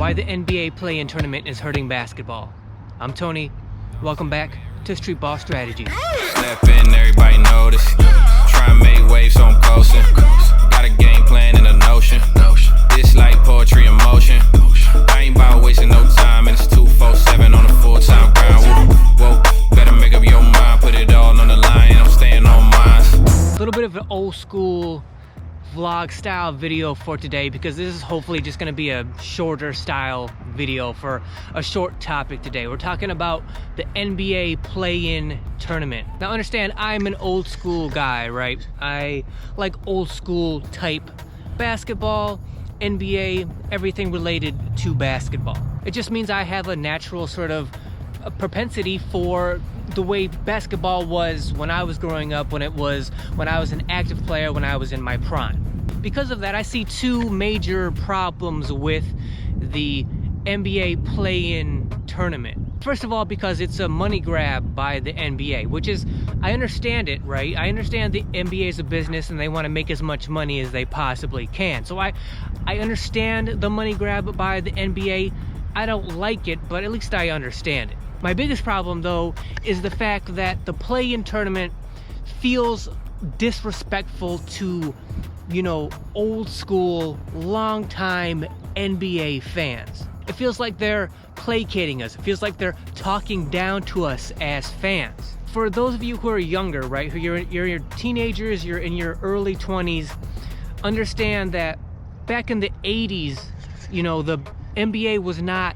Why the NBA play-in tournament is hurting basketball. I'm Tony. Welcome back to Streetball Strategies. Step in, everybody notice. Try and make waves, so I'm coasting. Got a game plan and a notion. This like poetry in motion. I ain't about wasting no time, and it's 247 on a full-time grind. Whoa, better make up your mind, put it all on the line. I'm staying on mine. A little bit of an old school vlog style video for today, because this is hopefully just going to be a shorter style video for a short topic today. We're talking about the NBA play-in tournament. Now understand, I'm an old school guy, right? I like old school type basketball, NBA, everything related to basketball. It just means I have a natural sort of a propensity for the way basketball was when I was growing up, when I was an active player, when I was in my prime. Because of that, I see two major problems with the NBA play-in tournament. First of all, because it's a money grab by the NBA, which is, I understand it, right? I understand the NBA is a business and they want to make as much money as they possibly can. So I understand the money grab by the NBA. I don't like it, but at least I understand it. My biggest problem, though, is the fact that the play-in tournament feels disrespectful to, you know, old school, long time NBA fans. It feels like they're placating us. It feels like they're talking down to us as fans. For those of you who are younger, right, who you're teenagers, you're in your early 20s, understand that back in the 80s, you know, the NBA was not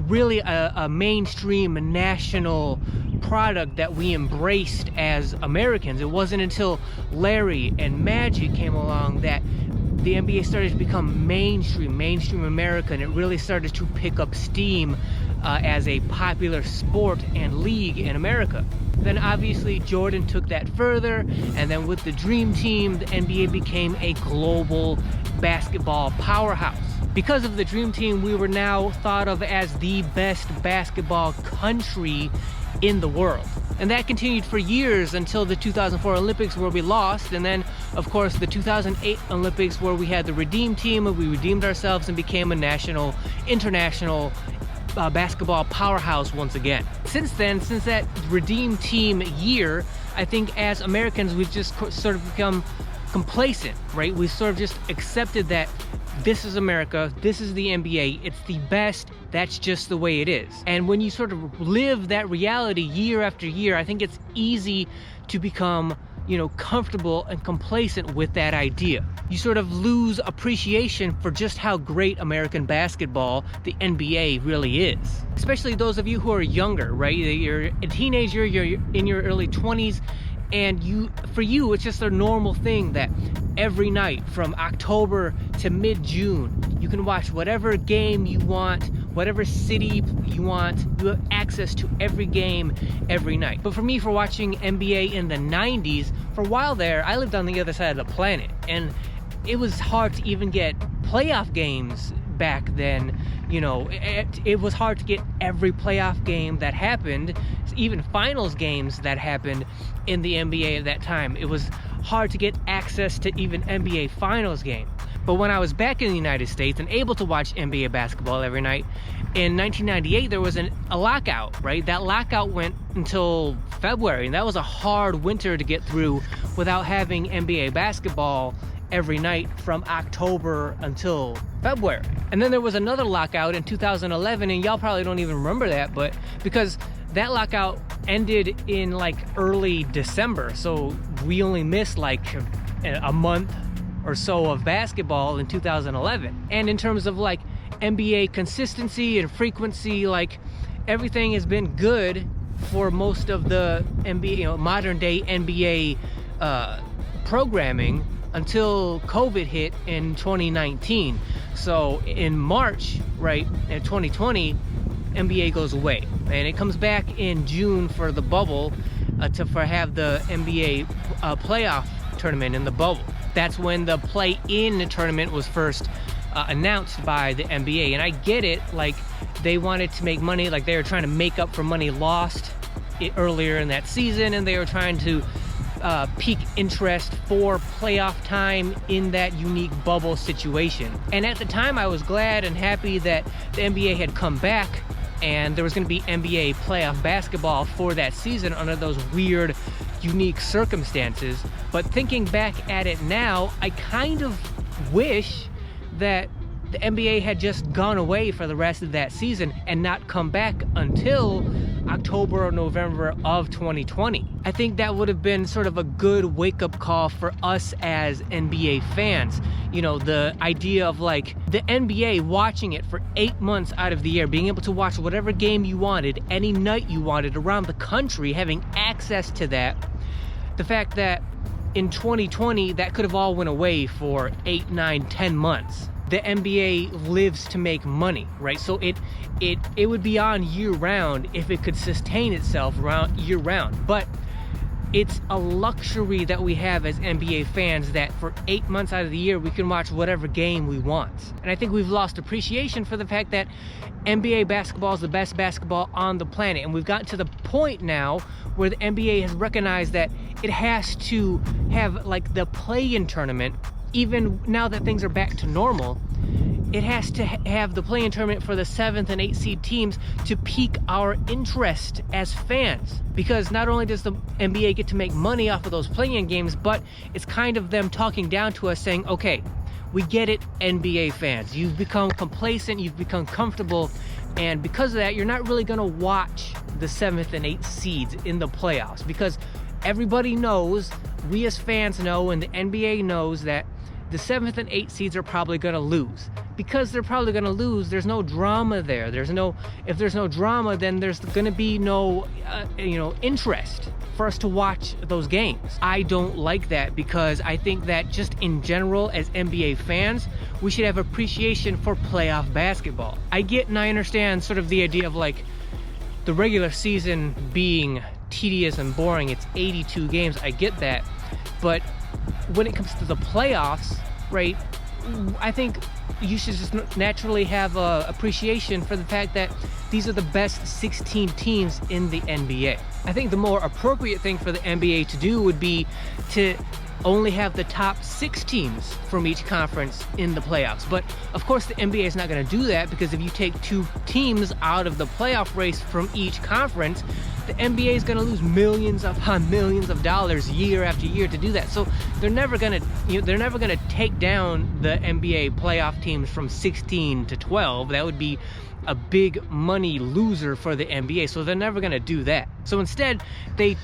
really a mainstream national product that we embraced as Americans. It wasn't until Larry and Magic came along that the NBA started to become mainstream America, and it really started to pick up steam as a popular sport and league in America. Then obviously Jordan took that further, and then with the Dream Team, the NBA became a global basketball powerhouse. Because of the Dream Team, we were now thought of as the best basketball country in the world. And that continued for years until the 2004 Olympics, where we lost, and then of course the 2008 Olympics, where we had the Redeem Team and we redeemed ourselves and became a international basketball powerhouse once again. Since then, since that Redeem Team year, I think as Americans we've just sort of become complacent, right? We've sort of just accepted that this is America, this is the NBA, it's the best, that's just the way it is. And when you sort of live that reality year after year, I think it's easy to become, you know, comfortable and complacent with that idea. You sort of lose appreciation for just how great American basketball, the NBA, really is. Especially those of you who are younger, right? You're a teenager, you're in your early 20s, and for you, it's just a normal thing that every night from October to mid-June, you can watch whatever game you want, whatever city you want. You have access to every game every night. But for me, for watching NBA in the 90s, for a while there, I lived on the other side of the planet, and it was hard to even get playoff games back then. You know, it was hard to get every playoff game that happened, even finals games that happened in the NBA at that time. It was hard to get access to even NBA finals game. But when I was back in the United States and able to watch NBA basketball every night, in 1998 there was a lockout, right? That lockout went until February, and that was a hard winter to get through without having NBA basketball every night from October until February. And then there was another lockout in 2011, and y'all probably don't even remember that, but because that lockout ended in like early December, so we only missed like a month or so of basketball in 2011. And in terms of like NBA consistency and frequency, like everything has been good for most of the NBA, you know, modern day NBA programming until COVID hit in 2019. So in March, right, in 2020, NBA goes away, and it comes back in June for the bubble, to have the NBA playoff tournament in the bubble. That's when the play-in tournament was first announced by the NBA. And I get it, like they wanted to make money, like they were trying to make up for money lost earlier in that season, and they were trying to peak interest for playoff time in that unique bubble situation. And at the time, I was glad and happy that the NBA had come back and there was going to be NBA playoff basketball for that season under those weird, unique circumstances. But thinking back at it now, I kind of wish that the NBA had just gone away for the rest of that season and not come back until October or November of 2020. I think that would have been sort of a good wake-up call for us as NBA fans. You know, the idea of like the NBA watching it for 8 months out of the year, being able to watch whatever game you wanted, any night you wanted around the country, having access to that. The fact that in 2020, that could have all went away for 8, 9, 10 months. The NBA lives to make money, right? So it would be on year-round if it could sustain itself year-round. But it's a luxury that we have as NBA fans that for 8 months out of the year, we can watch whatever game we want. And I think we've lost appreciation for the fact that NBA basketball is the best basketball on the planet. And we've gotten to the point now where the NBA has recognized that it has to have like the play-in tournament. Even now that things are back to normal, it has to have the play-in tournament for the 7th and 8th seed teams to pique our interest as fans. Because not only does the NBA get to make money off of those play-in games, but it's kind of them talking down to us saying, okay, we get it, NBA fans. You've become complacent, you've become comfortable, and because of that, you're not really gonna watch the 7th and 8th seeds in the playoffs. Because everybody knows, we as fans know, and the NBA knows that the 7th and 8th seeds are probably going to lose. Because they're probably going to lose, there's no drama there. If there's no drama, then there's going to be no, interest for us to watch those games. I don't like that because I think that just in general, as NBA fans, we should have appreciation for playoff basketball. I get and I understand sort of the idea of like the regular season being tedious and boring. It's 82 games. I get that. But when it comes to the playoffs, right, I think you should just naturally have a appreciation for the fact that these are the best 16 teams in the NBA. I think the more appropriate thing for the NBA to do would be to only have the top 6 teams from each conference in the playoffs. But of course the NBA is not going to do that, because if you take 2 teams out of the playoff race from each conference, the NBA is going to lose millions upon millions of dollars year after year to do that. So they're never going to take down the NBA playoff teams from 16 to 12. That would be a big money loser for the NBA. So they're never going to do that. So instead, they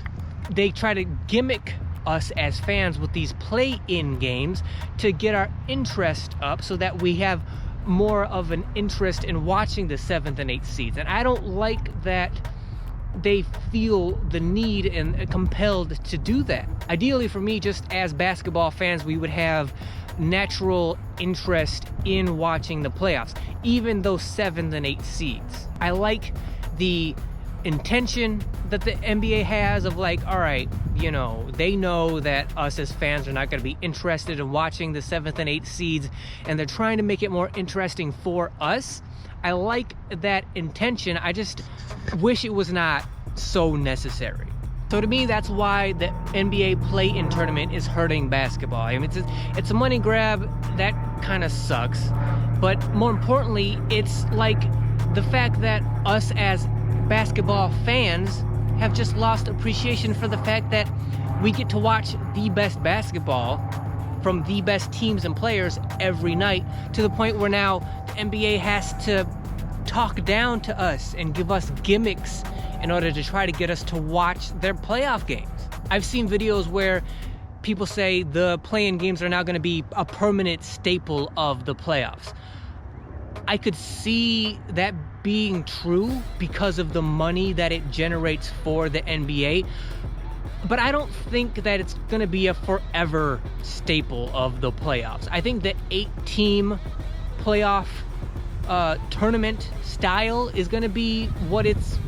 try to gimmick us as fans with these play-in games to get our interest up so that we have more of an interest in watching the 7th and 8th seeds. And I don't like that they feel the need and compelled to do that. Ideally for me, just as basketball fans, we would have natural interest in watching the playoffs, even those 7th and 8th seeds. I like the intention that the NBA has of like, all right, they know that us as fans are not going to be interested in watching the 7th and 8th seeds, and they're trying to make it more interesting for us. I like that intention. I just wish it was not so necessary. So to me, that's why the NBA play-in tournament is hurting basketball. I mean, it's a money grab. That kind of sucks. But more importantly, it's like the fact that us as basketball fans have just lost appreciation for the fact that we get to watch the best basketball from the best teams and players every night, to the point where now the NBA has to talk down to us and give us gimmicks in order to try to get us to watch their playoff games. I've seen videos where people say the play-in games are now going to be a permanent staple of the playoffs. I could see that being true because of the money that it generates for the NBA, but I don't think that it's going to be a forever staple of the playoffs. I think the 8-team playoff tournament style is going to be what it's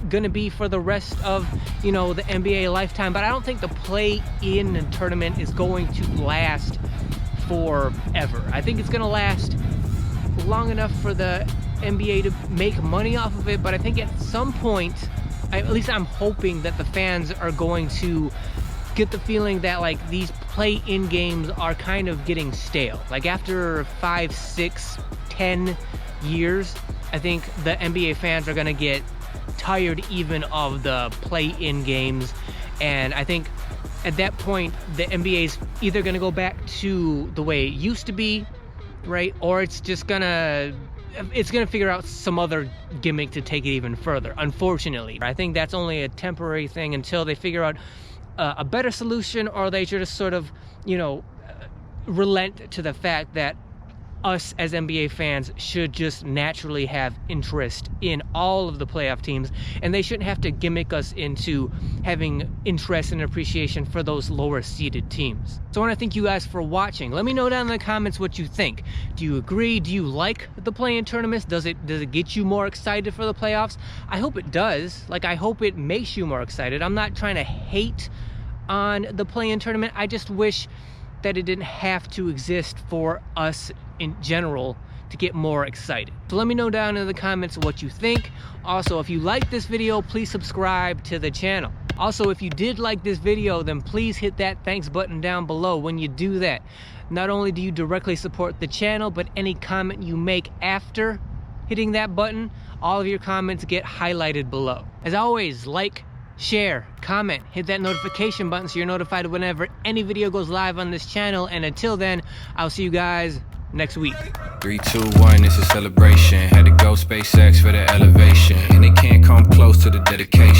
going to be for the rest of the NBA lifetime, but I don't think the play-in tournament is going to last forever. I think it's going to last long enough for the NBA to make money off of it, but I think at some point, at least I'm hoping that the fans are going to get the feeling that like these play-in games are kind of getting stale. Like after 5, 6, 10 years, I think the NBA fans are gonna get tired even of the play-in games, and I think at that point the NBA's either gonna go back to the way it used to be, right, or it's gonna figure out some other gimmick to take it even further, unfortunately. I think that's only a temporary thing until they figure out a better solution, or they just sort of, you know, relent to the fact that us as NBA fans should just naturally have interest in all of the playoff teams, and they shouldn't have to gimmick us into having interest and appreciation for those lower seeded teams. So I want to thank you guys for watching. Let me know down in the comments what you think. Do you agree? Do you like the play-in tournaments? Does it get you more excited for the playoffs? I hope it does. Like, I hope it makes you more excited. I'm not trying to hate on the play-in tournament. I just wish that it didn't have to exist for us in general to get more excited. So let me know down in the comments what you think. Also, if you like this video, please subscribe to the channel. Also, if you did like this video, then please hit that thanks button down below. When you do that, not only do you directly support the channel, but any comment you make after hitting that button, all of your comments get highlighted below. As always, like, share, comment, hit that notification button so you're notified whenever any video goes live on this channel. And until then, I'll see you guys next week. 3, 2, 1, it's a celebration. Had to go SpaceX for the elevation, and they can't come close to the dedication.